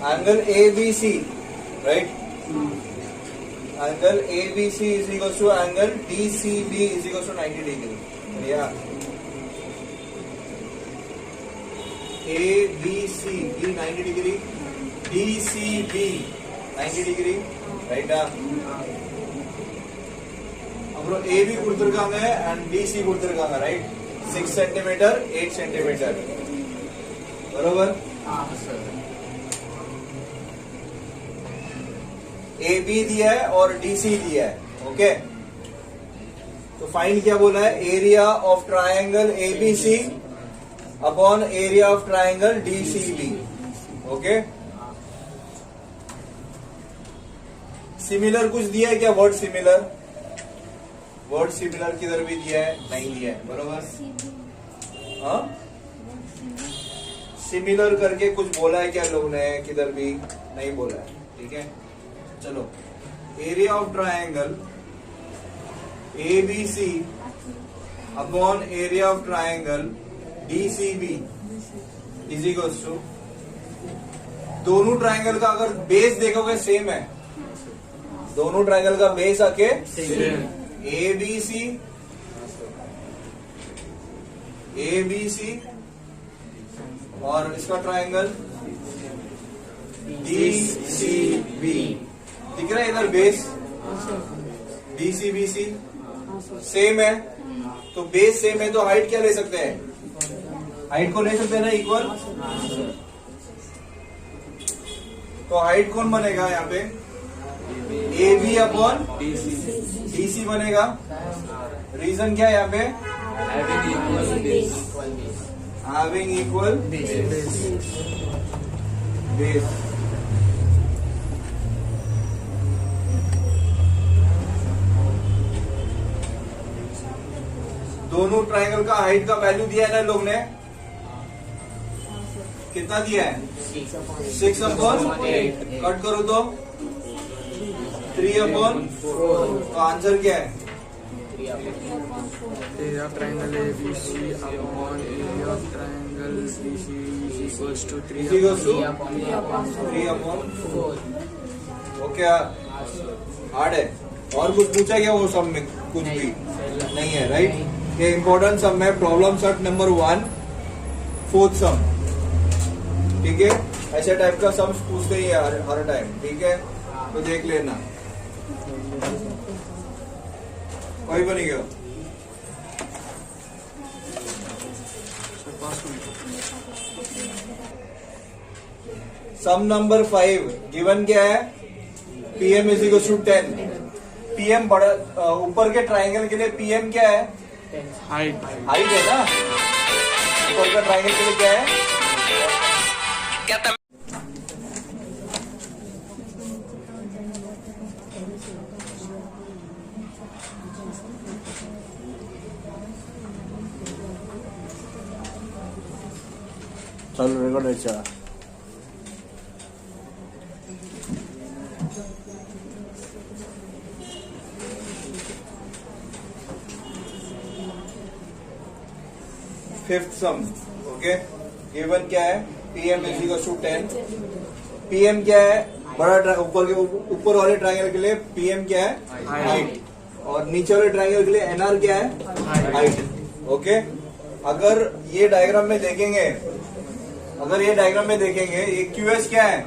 Angle A B C, right, angle A B C is equal to angle D C B is equal to 90 degree. बढ़िया। A B C B 90 degree, D C B 90 degree, ரைட்டா? அப்புறம் AB கொடுத்திருக்காங்க and DC கொடுத்திருக்காங்க, right? 6 centimetre 8 centimetre, बराबर? AB दिया है और DC दिया है, ओके? तो फाइंड क्या बोला है? Area of triangle ABC upon area of triangle DCB, okay? Similar कुछ दिया है क्या? वर्ड सिमिलर, वर्ड सिमिलर किधर भी दिया है? नहीं दिया है, बराबर? हाँ, सिमिलर करके कुछ बोला है क्या लोग ने? किधर भी नहीं बोला है, ठीक है? चलो, area of triangle ABC upon area of triangle DCB is equals to, दोनों ट्रायंगल का अगर बेस देखोगे सेम है, दोनों ट्रायंगल का बेस आके ABC ABC और इसका ट्रायंगल DCB दिख रहा है इधर, बेस DCBC सेम है, तो बेस सेम है तो हाइट क्या ले सकते हैं? हाइट को ले सकते हैं ना, इक्वल। तो हाइट कौन बनेगा यहाँ पे? AB अपॉन DC बनेगा। रीजन क्या है यहाँ पे? Having equal base. दोनों ट्रायंगल का हाइट का वैल्यू दिया है ना लोग ने, कितना दिया है? 6 अपॉन 8, कट करो तो 3 अपॉन 4, तो आंसर क्या है? Area of triangle ABC upon area of triangle DC equals to 3 upon 4। Okay, hard है। और कुछ पूछा क्या वो सब में? कुछ भी नहीं है, राइट? ये इंपॉर्टेंट सम है, प्रॉब्लम सेट नंबर 1, 4th सम, ठीक है? ऐसे टाइप का सम्स पूछते ही है हर टाइम, ठीक है? तो देख लेना, कोई बनी गया। सम नंबर 5 गिवन क्या है? PM is equal to 10। PM बड़ा ऊपर के ट्राइंगल के लिए PM क्या है? हाइट है ना? ऊपर का ट्राइंगल के लिए क्या है? चलो रिकॉर्ड चला। फिफ्थ सम, ओके? गिवन क्या है? PM is equal to 10। PM क्या है? बड़ा ऊपर वाले ट्रायंगल के लिए PM क्या है? हाइट। और नीचे वाले ट्रायंगल के लिए NR क्या है? Height, okay? अगर ये डायग्राम में देखेंगे, ये QS क्या है?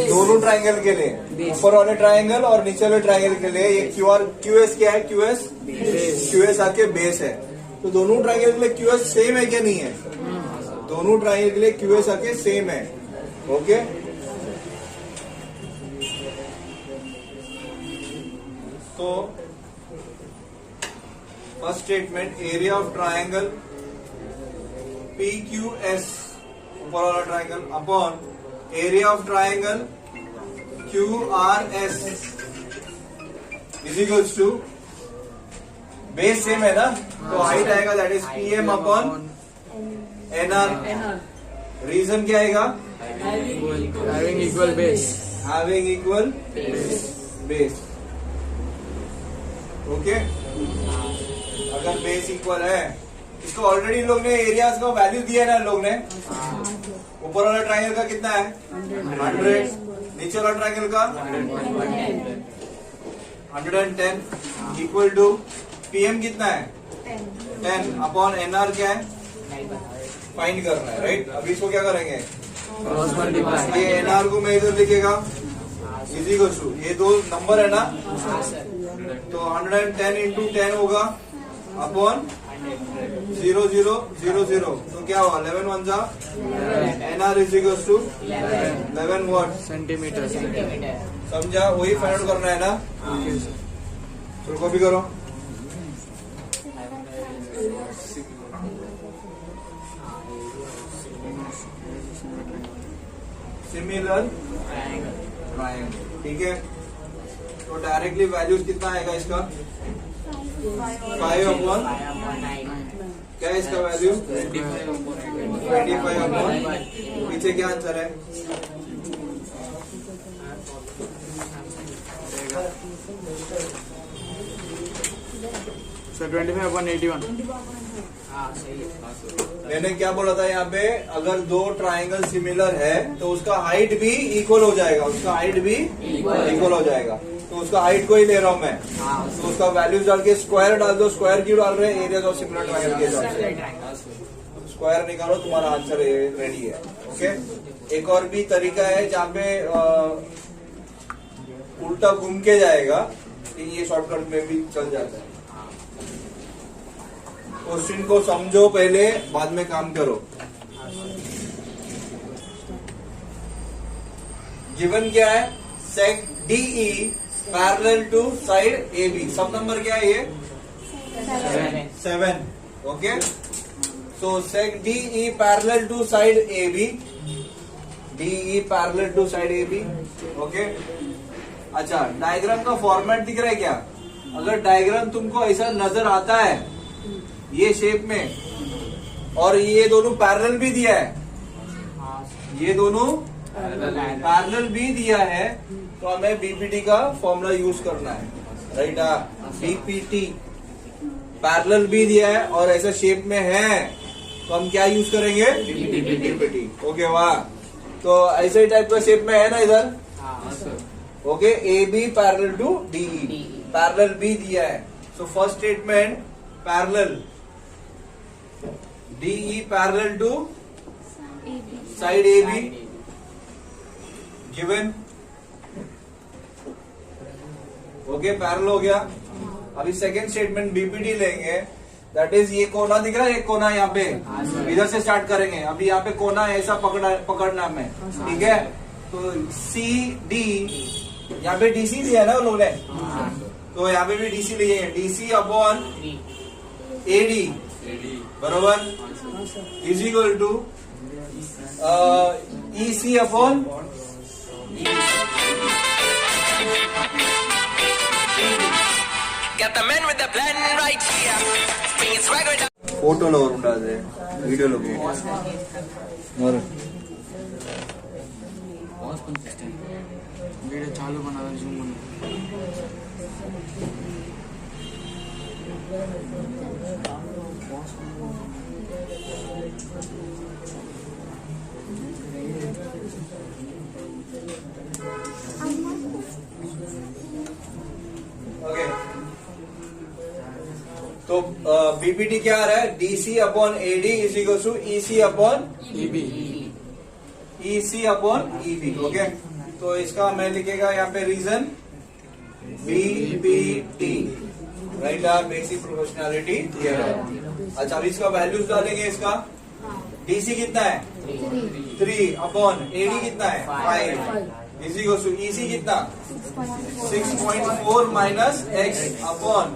दोनों ट्रायंगल के लिए, ऊपर वाले ट्रायंगल और नीचे वाले ट्रायंगल के लिए ये QS क्या है? QS आके बेस है। तो दोनों ट्रायंगल के लिए QS सेम है क्या? नहीं है। दोनों ट्रायंगल के लिए QS आके सेम है, ओके? तो first statement, area of triangle PQS ऊपर वाला triangle upon area of triangle QRS is equals to, base same है ना, तो हाइट आएगा that is PM upon NR। Reason क्या आएगा? Having equal base. Base, okay? अगर बेस इक्वल है, इसको ऑलरेडी लोग ने एरियाज का वैल्यू दिया है ना लोग ने, ऊपर वाला ट्राइंगल का कितना है 100, नीचे वाला ट्राइंगल का 110 इक्वल टू पीएम कितना है 10 अपॉन एनआर क्या है फाइंड करना है, राइट। अभी इसको क्या करेंगे, क्रॉस मल्टीप्लाई। ये एनआर को मैं इधर लिखेगा इजी को टू, ये दो नंबर है ना, तो 110 इंटू 10 होगा अपॉन 0 0 0 0, तो क्या होगा 11 1 जा, NR is equal to 11 what centimetre. समझा, वही फाइंड आउट करना है ना। Okay sir. चलो कॉपी करो। सिमिलर ट्रायंगल, ठीक है। तो डायरेक्टली वैल्यूज कितना आएगा इसका 5 अपॉन, क्या है इसका वैल्यू 25 अपॉन, पीछे क्या आंसर है सर 25/81। मैंने क्या बोला था यहाँ पे, अगर दो ट्राइंगल सिमिलर है तो उसका हाइट भी इक्वल हो जाएगा, उसका हाइट भी इक्वल हो जाएगा, तो उसका हाइट को ही ले रहा हूँ मैं, तो उसका वैल्यूज डाल के स्क्वायर डाल दो, स्क्वायर क्यों डाल रहे हैं, एरिया ऑफ सिमिलर ट्राइंगल के हिसाब से स्क्वायर निकालो, तुम्हारा आंसर रेडी है। ओके, एक और भी तरीका है जहाँ पे उल्टा घूम के जाएगा, ये शॉर्टकट में भी चल जाता है। क्वेश्चन को समझो पहले, बाद में काम करो। गिवन क्या है, sec DE parallel to side A B, सब नंबर क्या है ये 7, okay. So sec DE parallel to side A B, DE parallel to side A B, okay. अच्छा, डायग्राम का फॉर्मेट दिख रहा है क्या, अगर डायग्राम तुमको ऐसा नजर आता है ये शेप में, और ये दोनों पैरेलल भी दिया है, ये दोनों पैरेलल भी दिया है, तो हमें बीपीटी का फॉर्मूला यूज करना है, राइट। बीपीटी पैरेलल भी दिया है और ऐसा शेप में है, तो हम क्या यूज करेंगे बीपीटी, ओके। वाह, तो ऐसे टाइप का शेप में है ना इधर, okay. A B parallel to DE, parallel भी दिया है, so first statement parallel DE parallel to side AB given, okay, parallel हो गया। अभी सेकेंड स्टेटमेंट BPT लेंगे, दैट इज ये कोना दिख रहा है, एक कोना यहाँ पे, इधर से स्टार्ट करेंगे। अभी यहाँ पे कोना ऐसा पकड़ना है, ठीक है। तो CD, यहाँ पे DC दिया है ना उन लोगों ने, तो यहाँ पे भी DC लिए, DC अपॉन AD बरोबर is equal to EC upon ఫోటోలో ఉంటుంది వీడియోలో వీడియో చాలు మన జూమ్ ओके। तो बीपीटी क्या आ रहा है, DC upon AD is equal to EC upon EB, EC upon EB, okay. तो इसका मैं लिखेगा यहाँ पे reason BPT, right, basic proportionality theorem. अच्छा, अभी इसका वैल्यूज डालेंगे, इसका डीसी कितना है 3 अपॉन एडी कितना है 5 इज इक्वल टू ईसी कितना 6.4 minus x upon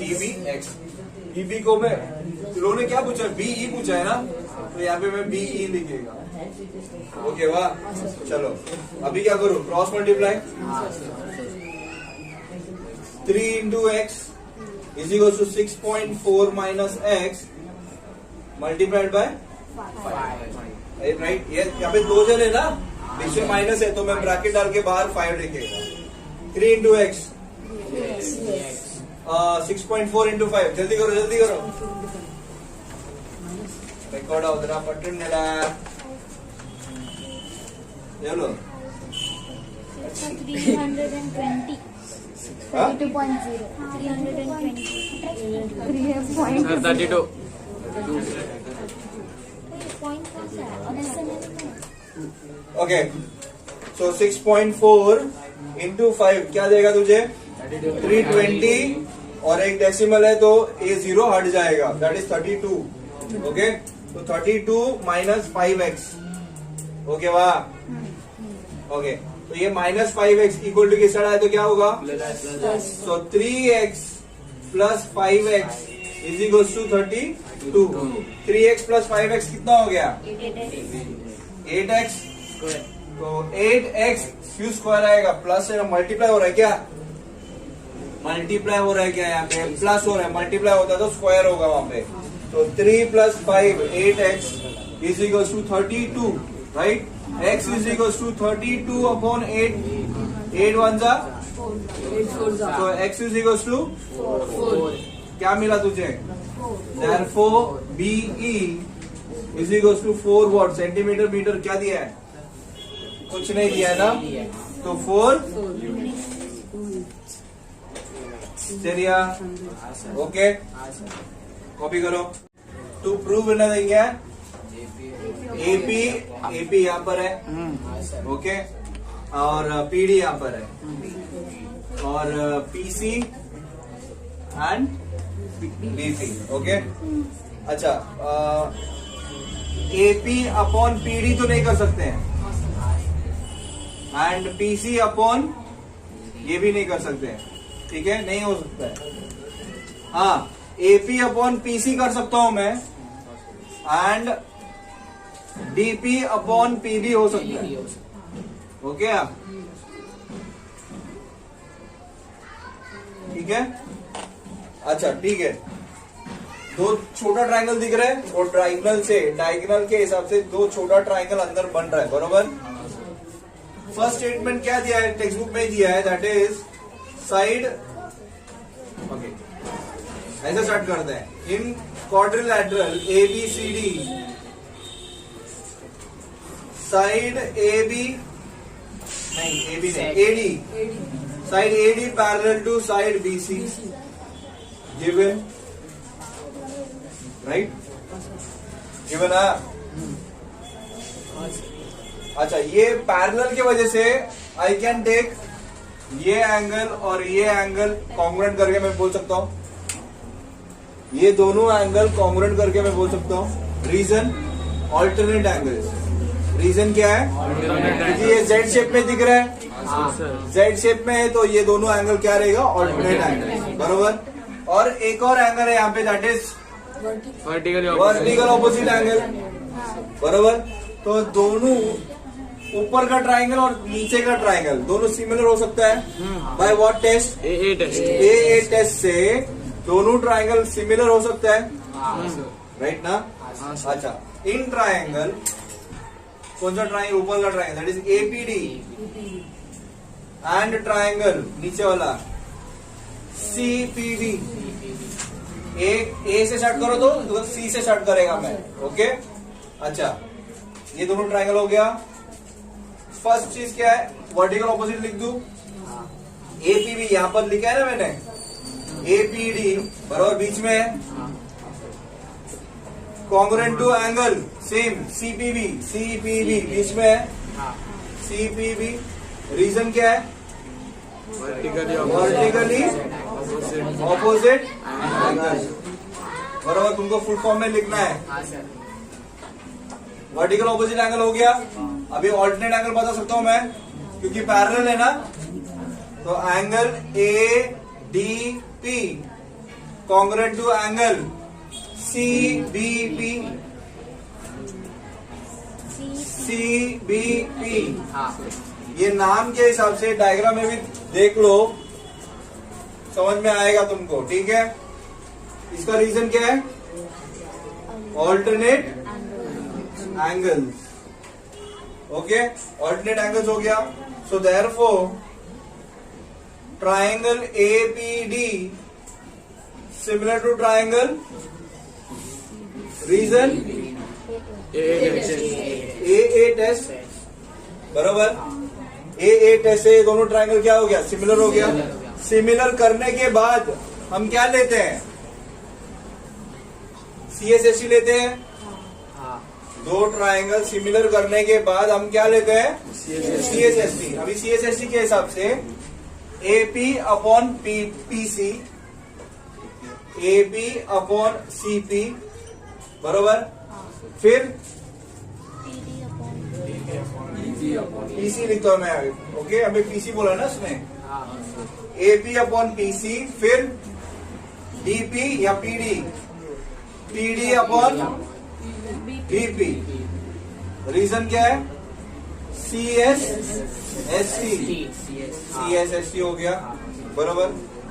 EB x. EB को मैं, उन्होंने क्या पूछा, बीई पूछा है ना, तो यहाँ पे मैं बीई लिखेगा, ओके। वाह, चलो अभी क्या करूं, cross multiply 3 into x is equal to 6.4 minus x multiplied by 5, right. ये यहाँ पे 2 जन है ना, बीच में माइनस है, तो मैं ब्रैकेट डाल के बाहर 5 लिखेगा। 3 इंटू एक्स 6.4 इंटू 5, जल्दी करो जल्दी करो, रिकॉर्ड होता पट्टन चलो 320. हाँ? 32.0. 320. सर 32. Point कौन सा है? ओके सो 6.4 इंटू 5 क्या देगा तुझे 320 और एक डेसिमल है तो ये 0 हट जाएगा दैट इज 32. ओके तो 32 माइनस 5x. ओके वाह. ओके तो ये माइनस 5x इक्वल टू किस तरह है तो क्या होगा so 3x plus 5x is equals to 32. 3x plus 5x कितना हो गया 8x. तो 8x क्यू स्क्वायर आएगा प्लस है मल्टीप्लाई हो रहा है क्या मल्टीप्लाई हो रहा है क्या यहाँ पे प्लस हो रहा है मल्टीप्लाई होता है तो स्क्वायर होगा वहां पे. तो 3 plus 5 8x is equals to 32 right. x is equals to 32 upon 8 8 1 जा तो x इज इक्वल्स टू 4. क्या मिला तुझे therefore BE is equals to 4 what centimetre metre. क्या दिया है कुछ नहीं दिया है ना तो 4 चलिए ओके कॉपी करो. टू प्रूव एनीथिंग है एपी यहाँ पर है ओके और पीडी यहाँ पर है और पीसी एंड बीसी. ओके अच्छा एपी अपॉन पीडी तो नहीं कर सकते हैं एंड पीसी अपॉन ये भी नहीं कर सकते हैं. ठीक है नहीं हो सकता है. हाँ एपी अपॉन पीसी कर सकता हूं मैं एंड डीपी अपॉन पीबी हो सकता है. ओके ठीक है. अच्छा ठीक है दो छोटा ट्रायंगल दिख रहा है और डायगोनल के हिसाब से दो छोटा ट्रायंगल अंदर बन रहा है बरोबर. फर्स्ट स्टेटमेंट क्या दिया है टेक्स्ट बुक में दिया है दैट इज साइड. ओके ऐसे स्टार्ट करते हैं in quadrilateral ABCD side AB नहीं AB नहीं AD side AD parallel to side BC given right given है. अच्छा ये पैरेलल की वजह से आई कैन टेक ये एंगल और ये एंगल कॉन्ग्रुएंट करके मैं बोल सकता हूं ये दोनों एंगल कॉन्ग्रुएंट करके मैं बोल सकता हूं. Reason alternate angles. रीजन क्या है क्योंकि ये जेड शेप में दिख रहा है जेड शेप में है तो ये दोनों एंगल क्या रहेगा ऑल्टरनेट एंगल बरोबर. और एक और एंगल है यहाँ पे that is vertical opposite angle बरोबर. तो दोनों ऊपर का ट्राइंगल और नीचे का ट्राइंगल दोनों सिमिलर हो सकता है by what test A test से दोनों ट्राइंगल सिमिलर हो सकता है राइट ना. अच्छा इन ट्राइंगल कौन सा ट्राइंगल ऊपर का triangle that is APD and triangle नीचे वाला CPD. ए से स्टार्ट करो तो C से स्टार्ट करेगा मैं. ओके अच्छा ये दोनों ट्राइंगल हो गया. फर्स्ट चीज क्या है वर्टिकल ऑपोजिट लिख दूं APB यहां पर लिखा है ना मैंने APD बराबर बीच में है congruent to angle same CPB बीच में है CPB. रीजन क्या है वर्टिकली ऑपोजिट एंगल बराबर. तुमको फुल फॉर्म में लिखना है. वर्टिकल ऑपोजिट एंगल हो गया. अभी ऑल्टरनेट एंगल बता सकता हूं मैं क्योंकि पैरेलल है ना. तो angle ADP congruent to angle CBP ये नाम के हिसाब से डायग्राम में भी देख लो समझ में आएगा तुमको. ठीक है इसका रीजन क्या है alternate angles. Okay alternate angles हो गया. So therefore triangle APD similar to triangle reason AA test बरोबर। ए टेस्ट से दोनों ट्रायंगल क्या हो गया, सिमिलर हो गया। सिमिलर करने के बाद हम क्या लेते हैं, CSST लेते हैं। दो ट्रायंगल सिमिलर करने के बाद हम क्या लेते हैं, CSST। अभी CSST के हिसाब से AP upon PC, AB upon CP, बरोबर। फिर PC लिखता हूं मैं अभी, ओके। अभी PC बोला ना उसमें, AP अपॉन PC, फिर DP या PD अपॉन BP। रीजन क्या है, CSST हो गया, बरोबर।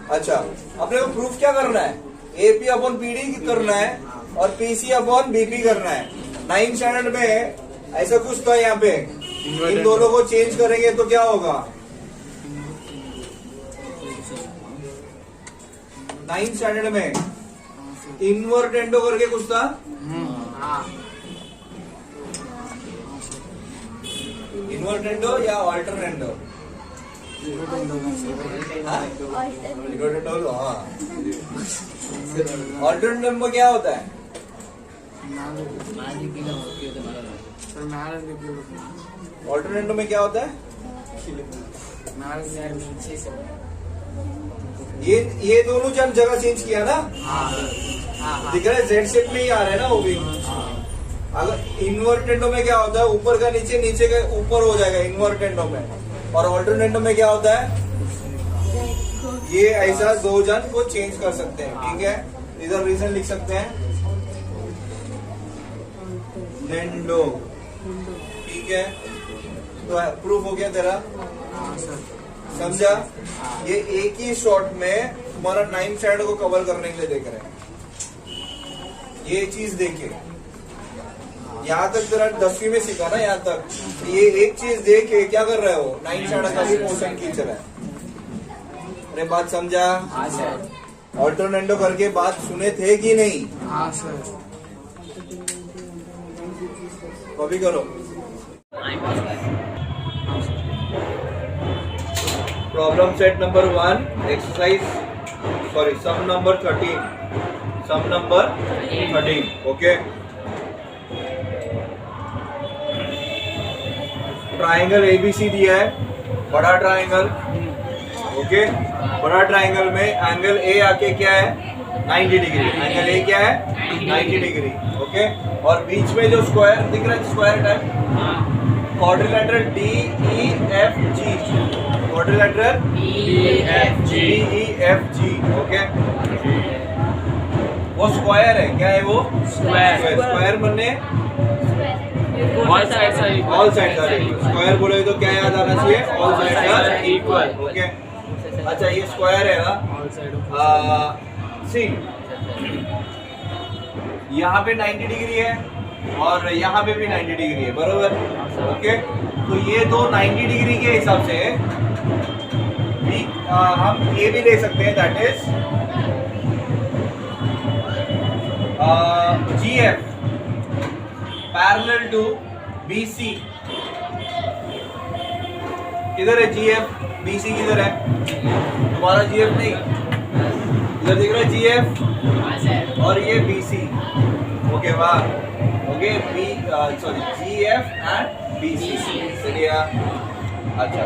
अच्छा, अपने को प्रूफ क्या करना है, AP अपॉन PD करना है और PC अपॉन BP करना है। 9th स्टैंडर्ड में ऐसा कुछ था, यहाँ पे इन दोनों को चेंज करेंगे तो क्या होगा, 9th स्टैंडर्ड में इन्वर्टेंडो करके कुछ था। इन्वर्टेंडो या ऑल्टरनेंडो, इन्वर्टेंडो, हाँ। ऑल्टरनेंडो में क्या होता है, ऑल्टरनेंडो में क्या होता है, ये दोनों जगह चेंज किया ना, दिख रहा है, जेड शेप में ही आ रहा है ना वो भी। अगर इन्वर्टेंडो में क्या होता है, ऊपर का नीचे, नीचे का ऊपर हो जाएगा इन्वर्टेंडो में। और ऑल्टरनेंडो में क्या होता है, ये ऐसा दो जन को चेंज कर सकते हैं, ठीक है। इधर रीजन लिख सकते हैं, नेंडो, ठीक है। तो प्रूफ हो गया तेरा, समझा। ये एक ही शॉट में तुम्हारा 9th स्टैंडर्ड को कवर करने के लिए देख रहे हैं। ये चीज देखिए, यहाँ तक तेरा 10वीं में सीखा ना, यहाँ तक ये एक चीज देख के क्या कर रहे हो, 9th स्टैंडर्ड का भी मोशन खींच रहा है। अरे बात समझा, ऑल्टरनेंडो करके बात सुने थे कि नहीं, कभी करो। Problem set number 1, exercise, sorry, sum number 13, sum number 13, okay. Triangle ABC दिया है, बड़ा ट्राइंगल, ओके। बड़ा ट्राइंगल में एंगल A आके क्या है, 90 डिग्री। एंगल A क्या है, 90 डिग्री, ओके। और बीच में जो स्क्वायर दिख रहा है, square type, quadrilateral DEFG, quadrilateral DEFG, okay. वो स्क्वायर है, क्या है वो, स्क्वायर बनने all sides are equal. Square बोले तो क्या याद आना चाहिए, all sides are equal, okay. अच्छा, ये स्क्वायर है ना, सी यहाँ पे 90 डिग्री है और यहाँ पे भी 90 डिग्री है, बरोबर, ओके। तो ये दो 90 डिग्री के हिसाब से हम ये भी ले सकते हैं, that is GF parallel to BC। किधर है GF, BC किधर है, तुम्हारा GF नहीं, इधर दिख रहा है GF और ये BC, ओके। वाह, okay. Sorry, GF and BC, चलिए। अच्छा,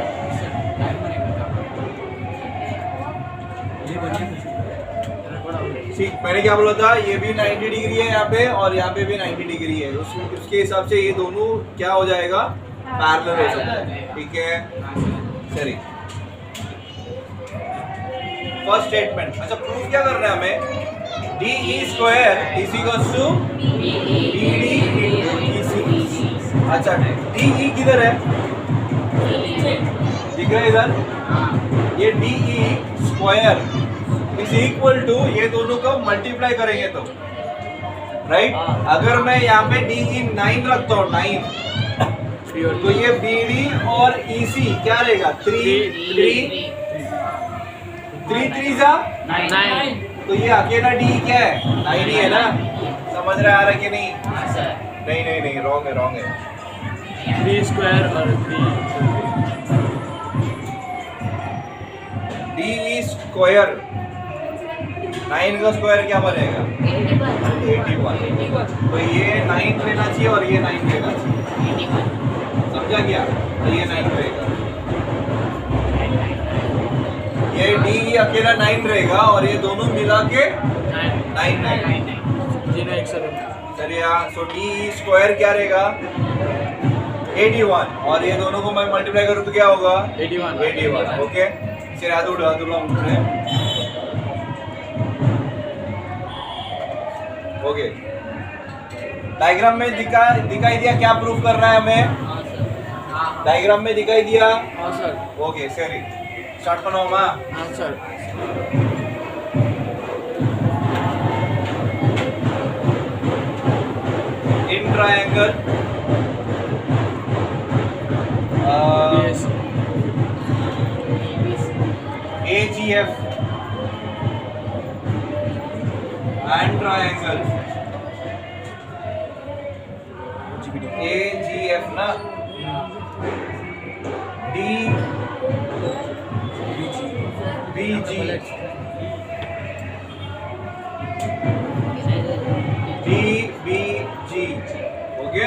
ठीक, मैंने क्या बोला था, ये भी 90 डिग्री है यहाँ पे और यहाँ पे भी 90 डिग्री है, उसके हिसाब से ये दोनों क्या हो जाएगा, पैरेलल हो सकता है, ठीक है। चलिए, फर्स्ट स्टेटमेंट। अच्छा, प्रूफ क्या करना है हमें, DE square is equals to BD into EC। अच्छा, DE किधर है, दिख रहा है इधर, ये DE square is equal to, ये दोनों को मल्टीप्लाई करेंगे तो, राइट। अगर मैं यहाँ पे DE 9 रखता हूँ, 9, तो ये BD और EC क्या रहेगा, 3 3 जा 9, तो ये अकेला DE क्या है, 9 ही है ना, समझ रहा है कि नहीं, नहीं, रॉन्ग है, 3 square और 3 DE स्क्वायर 9 का स्क्वायर क्या बनेगा 81 तो ये 9 लेना चाहिए और ये 9 लेना चाहिए समझा क्या तो ये 9 रहेगा ये DE अकेला 9 रहेगा और ये दोनों मिला के 9 रहेगा जी नहीं सर चलिए सो DE स्क्वायर क्या रहेगा 81 और ये दोनों को मैं मल्टीप्लाई करूँ तो क्या होगा 81 ओके चलिए हाथ उठा उठे ओके डायग्राम में दिखाई दिया क्या प्रूफ कर रहा है हमें डायग्राम में दिखाई दिया हाँ सर ओके सरी स्टार्ट பண்ணுவோமா हाँ sir in triangle AGF and triangle AGF ना DBG okay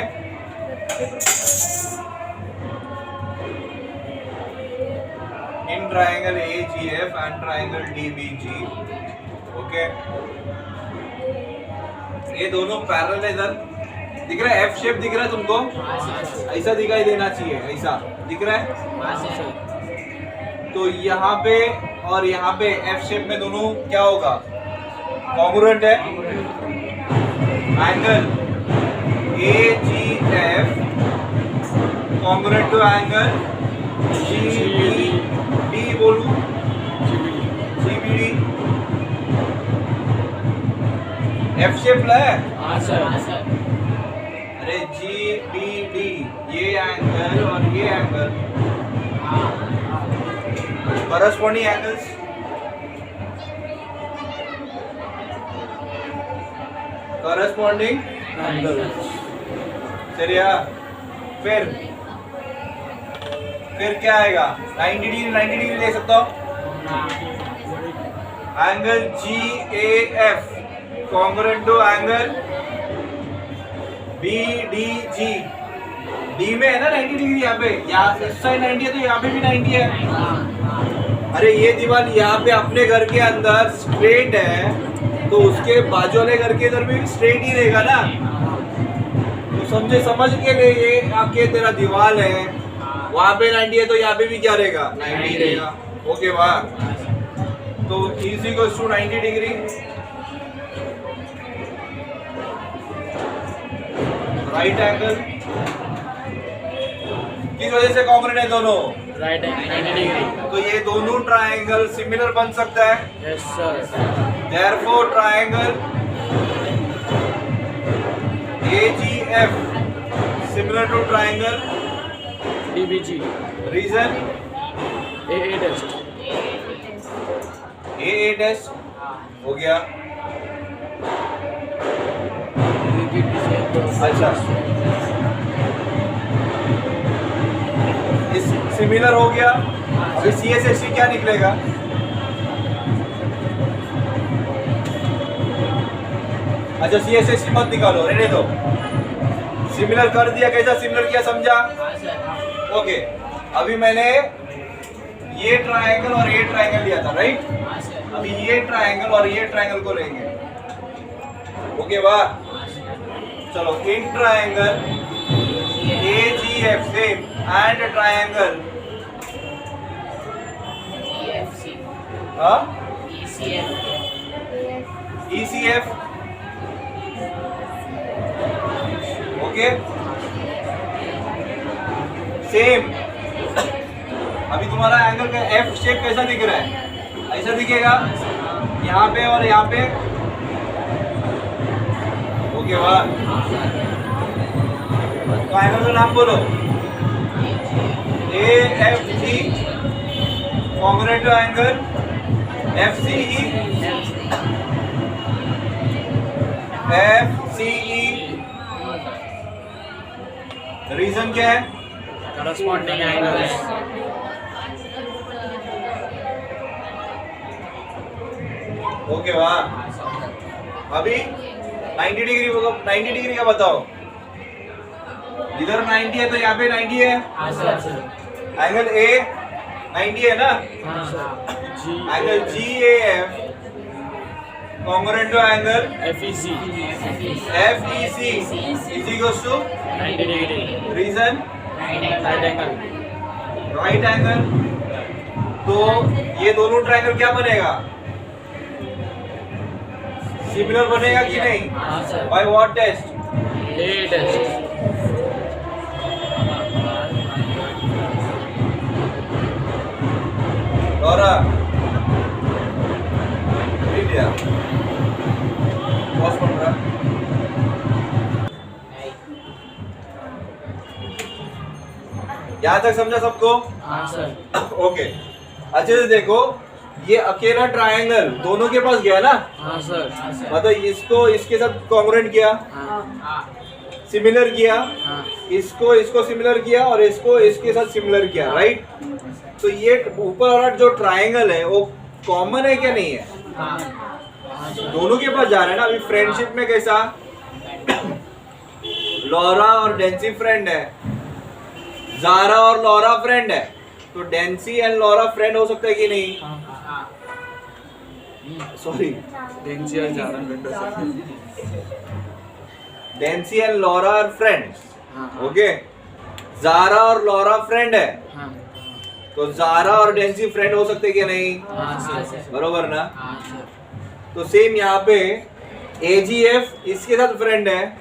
in triangle AGF and triangle DBG okay ये दोनों पैरेलल है इधर दिख रहा है F शेप दिख रहा है तुमको ऐसा दिखाई देना चाहिए ऐसा दिख रहा है तो यहाँ पे और यहाँ पे F शेप में दोनों क्या होगा कॉन्ग्रुएंट है angle AGF congruent to angle GBD बोलूं GBD F शेप है हाँ सर अरे GBD ये एंगल और ये angle corresponding angles corresponding angles चलिए फिर क्या आएगा 90 डिग्री ले सकता हूँ angle GAF congruent to angle BDG D में है ना 90 डिग्री यहाँ पे यहाँ इस साइड 90 है तो यहाँ पे भी 90 है अरे ये दीवार यहाँ पे अपने घर के अंदर स्ट्रेट है तो उसके बाजू वाले घर के इधर भी स्ट्रेट ही रहेगा ना तो समझे समझ के लिए ये आके तेरा दीवार है वहाँ पे 90 है तो यहाँ पे भी क्या रहेगा 90 रहेगा ओके वाह तो is equals to 90 degree right angle किस वजह से कॉन्ग्रुएंट है दोनों राइट है 90 डिग्री तो ये दोनों ट्रायंगल सिमिलर बन सकता है yes sir therefore triangle AGF similar to triangle DBG reason AA test AA test हो गया अच्छा इस सिमिलर हो गया अभी CSHT क्या निकलेगा अच्छा CSHT मत निकालो रहने दो सिमिलर कर दिया कैसा सिमिलर किया समझा ओके अभी मैंने ये ट्रायंगल और ये ट्रायंगल लिया था राइट अभी ये ट्रायंगल और ये ट्रायंगल को लेंगे ओके वाह चलो in triangle AGF same and triangle ECF okay same अभी तुम्हारा एंगल का F शेप कैसा दिख रहा है ऐसा दिखेगा यहाँ पे और यहाँ पे ओके वाह तो एंगल का नाम बोलो AFG congruent to angle FCE reason क्या है? Corresponding angles. ओके वाह। अभी 90 डिग्री 90 डिग्री का बताओ। इधर 90 है तो यहाँ पे 90 है। हाँ सर। एंगल ए 90 है ना? हाँ sir. Angle GAF congruent to angle FEC FEC is equals to 90 degree reason right angle। right angle। तो ये दोनों ट्रायंगल क्या बनेगा? सिमिलर बनेगा कि नहीं? हाँ sir. By what test? A test। लॉरा लिया पॉज कर रहा। यहाँ तक समझा सबको? हाँ सर। ओके अच्छे से देखो, ये अकेला ट्रायंगल दोनों के पास गया ना? हाँ सर। मतलब इसको इसके साथ कॉन्ग्रुएंट किया, हाँ सिमिलर किया, हाँ इसको इसको सिमिलर किया और इसको इसके साथ सिमिलर किया, राइट? तो ये ऊपर वाला जो ट्रायंगल है वो कॉमन है क्या नहीं है? दोनों के पास जा रहा है ना। अभी फ्रेंडशिप में कैसा लॉरा और डेंसी फ्रेंड है, जारा और लॉरा फ्रेंड है, तो डेंसी एंड लॉरा फ्रेंड हो सकता है कि नहीं? सॉरी, डेंसी और Zara friend. Dency and Laura are friends. हाँ ओके, जारा और लॉरा फ्रेंड है, हाँ तो जारा और डेंसी फ्रेंड हो सकते कि नहीं? हाँ सर। बरोबर ना? हाँ सर। तो सेम यहाँ पे AGF इसके साथ फ्रेंड है,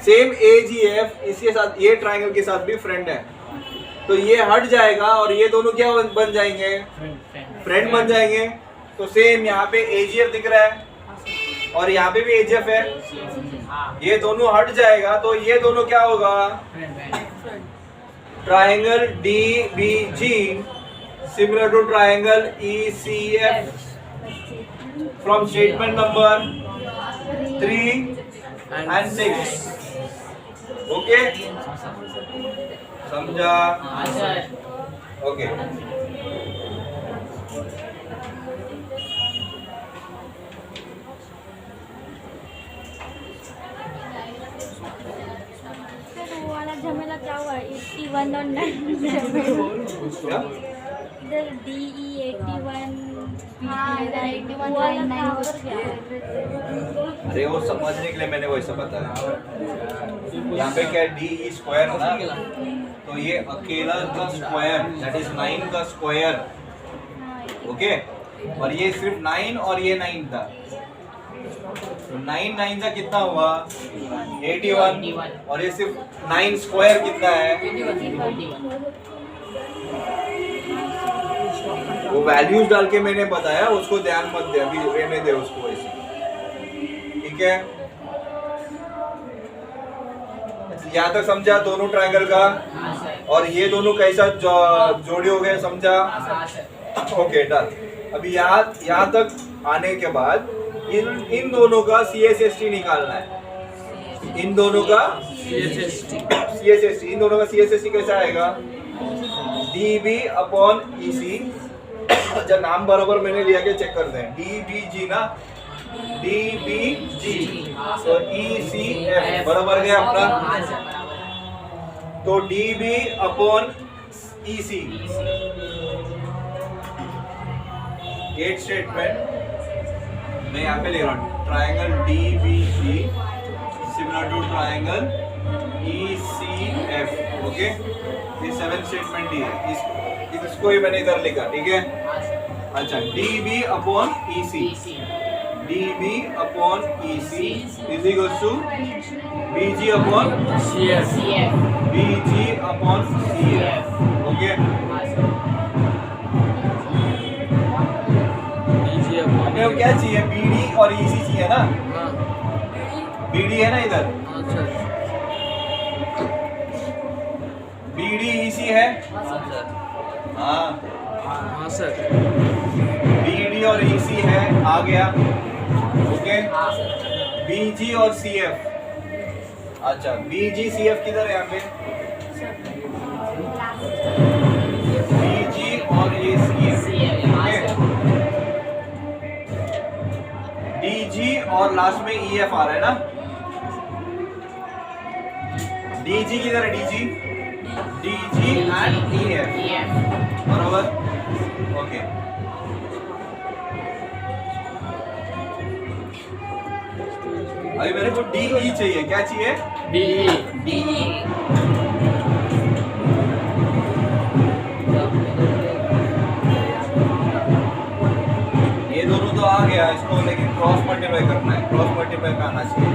सेम AGF इसके साथ, ये ट्रायंगल के साथ भी फ्रेंड है, तो ये हट जाएगा और ये दोनों क्या बन जाएंगे? फ्रेंड बन जाएंगे। तो सेम यहाँ पे AGF दिख रहा है और यहाँ पे भी AGF है, ये दोनों हट जाएगा तो ये दोनों क्या होगा? Triangle DBG similar to triangle ECF from statement number 3 and 6। Okay, समझा? ओके फिर वो वाला झमेला क्या हुआ? 81 और 90 क्या? इधर DE 81। हाँ, इधर 81.9। अरे वो समझने के लिए मैंने वैसा बताया। यहाँ पे क्या DE स्क्वायर है ना, तो ये अकेला का स्क्वायर दैट इज 9 का स्क्वायर। ओके, और ये सिर्फ 9 और ये 9 था, तो 9 9 का कितना हुआ? 81, और ये सिर्फ 9 स्क्वायर कितना है? वो वैल्यूज डाल के मैंने बताया, उसको ध्यान मत दे, अभी रहने दे उसको वैसे, ठीक है? यहाँ तक समझा दोनों ट्रायंगल का? और ये दोनों कैसा जोड़ी हो गए, समझा? Okay done. अभी यहाँ तक आने के बाद इन दोनों का CSST निकालना है। इन दोनों का CSST, इन दोनों का CSST कैसा आएगा? DB/EC। अच्छा, नाम बराबर मैंने लिया के चेक करते हैं। DBG ना, DBG तो ECF बराबर गया अपना, तो DB/EC 8 स्टेटमेंट मैं यहाँ पे ले रहा हूँ। Triangle DBG similar to triangle ECF। Okay, ये 7 स्टेटमेंट दी है, इसको ही मैंने इधर लिखा, ठीक है? अच्छा, DB/EC is equal to BG/CF। Okay, हमें क्या चाहिए? BD और EC चाहिए ना? BD है ना इधर, BD EC है। हाँ सर। BD और EC है, आ गया। ओके, BG और CF। अच्छा, BG CF किधर है यहाँ पे? DG और ACF, DG और लास्ट में EF आ रहा है ना। DG किधर है? DG एंड EF, बराबर। ओके, अभी मेरे को DE चाहिए। क्या चाहिए? DE। ये दोनों तो आ गया, इसको लेकिन क्रॉस मल्टीप्लाई करना है। क्रॉस मल्टीप्लाई पे आना चाहिए।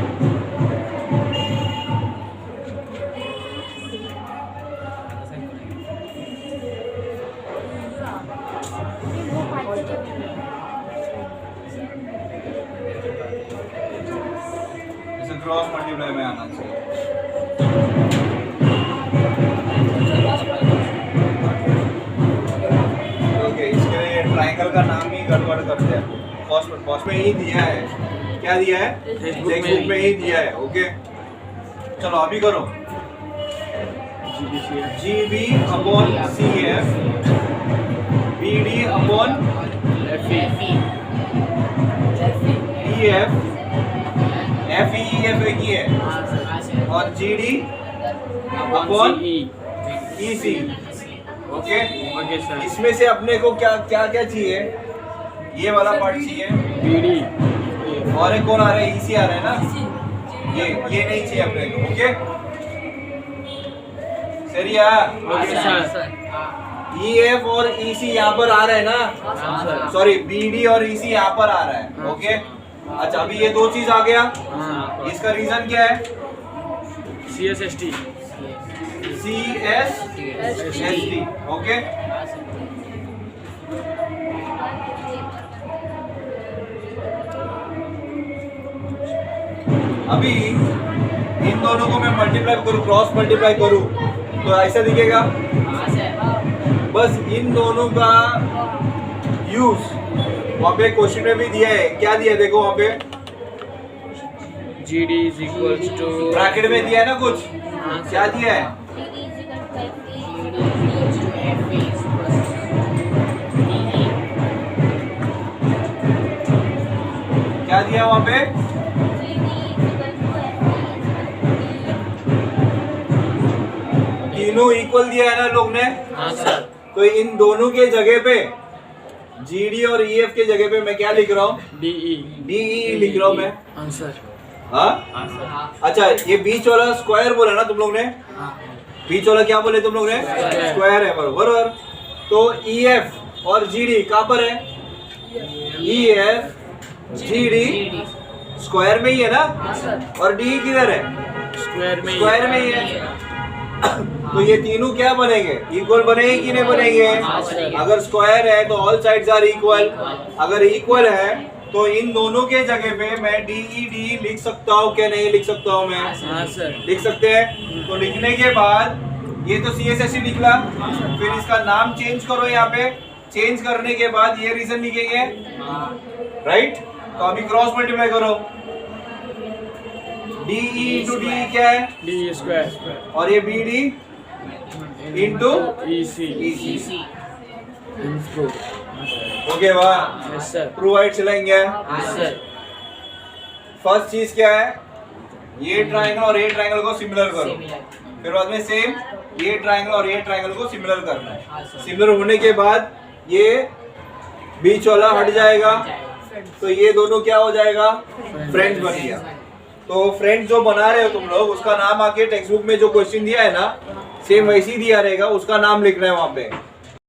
इसे क्रॉस मल्टीप्लाई में आना चाहिए। ओके, इसके लिए ट्रायंगल का नाम ही गड़बड़ करते हैं। फर्स्ट में ही दिया है। क्या दिया है? टेक्स्ट बुक में ही दिया है। ओके, चलो अभी करो। GB upon CF, BD upon EF, FEF एक ही है, और GD upon EC। Okay, okay sir. इसमें से अपने को क्या क्या क्या चाहिए? ये वाला पार्ट चाहिए, BD और एक कौन आ रहा है? EC आ रहा है ना। ये नहीं चाहिए अपने को। ओके, सही है। Okay sir. EF और EC यहाँ पर आ रहा है ना। सॉरी, BD और EC यहाँ पर आ रहा है। ओके, अच्छा, अभी ये दो चीज आ गया। इसका रीजन क्या है? CSST। CSST। ओके, अभी इन दोनों को मैं मल्टीप्लाई करूँ, क्रॉस मल्टीप्लाई करूँ तो ऐसा दिखेगा। बस इन दोनों का यूज वहाँ पे क्वेश्चन में भी दिया है। क्या दिया है देखो वहाँ पे, GD is equals to bracket में दिया है ना कुछ। क्या दिया है? क्या दिया वहाँ पे? तीनों इक्वल दिया है ना लोग ने। हाँ सर। तो इन दोनों के जगह पे GD और EF के जगह पे मैं क्या लिख रहा हूँ? DE लिख रहा हूँ मैं। आंसर। हाँ, अच्छा, ये बीच वाला स्क्वायर बोला ना तुम लोग ने। बीच वाला क्या बोले तुम लोग ने? स्क्वायर है, बरोबर। तो EF और GD कहाँ पर है? EF GD स्क्वायर में ही है ना, और DE किधर है? स्क्वायर में ही है। तो ये तीनों क्या बनेंगे? इक्वल बनेंगे कि नहीं बनेंगे? अगर स्क्वायर है तो ऑल साइड्स आर इक्वल। अगर इक्वल है तो इन दोनों के जगह पे मैं DE लिख सकता हूँ क्या नहीं लिख सकता हूँ मैं? हाँ सर। लिख सकते हैं। तो लिखने के बाद ये तो CSST निकला, फिर इसका नाम चेंज करो यहाँ पे। चेंज करने के बाद ये रीजन लिखेंगे, राइट? तो अभी क्रॉस मल्टीप्लाई करो। DE इंटू DE क्या है? DE square. और ये BD इंटू EC। ओके, वाह, यस सर। प्रूवाइड चलेंगे। Yes sir. फर्स्ट चीज क्या है? ये ट्रायंगल और ये ट्रायंगल को सिमिलर करो। फिर बाद में सेम ये ट्रायंगल और ये ट्रायंगल को सिमिलर करना है। सिमिलर होने के बाद ये बीच वाला हट जाएगा, तो ये दोनों क्या हो जाएगा? फ्रेंड्स बन गया। तो फ्रेंड्स जो बना रहे हो तुम लोग, उसका नाम आके टेक्स्ट बुक में जो क्वेश्चन दिया है ना, सेम वैसे ही दिया रहेगा, उसका नाम लिखना है वहाँ पे।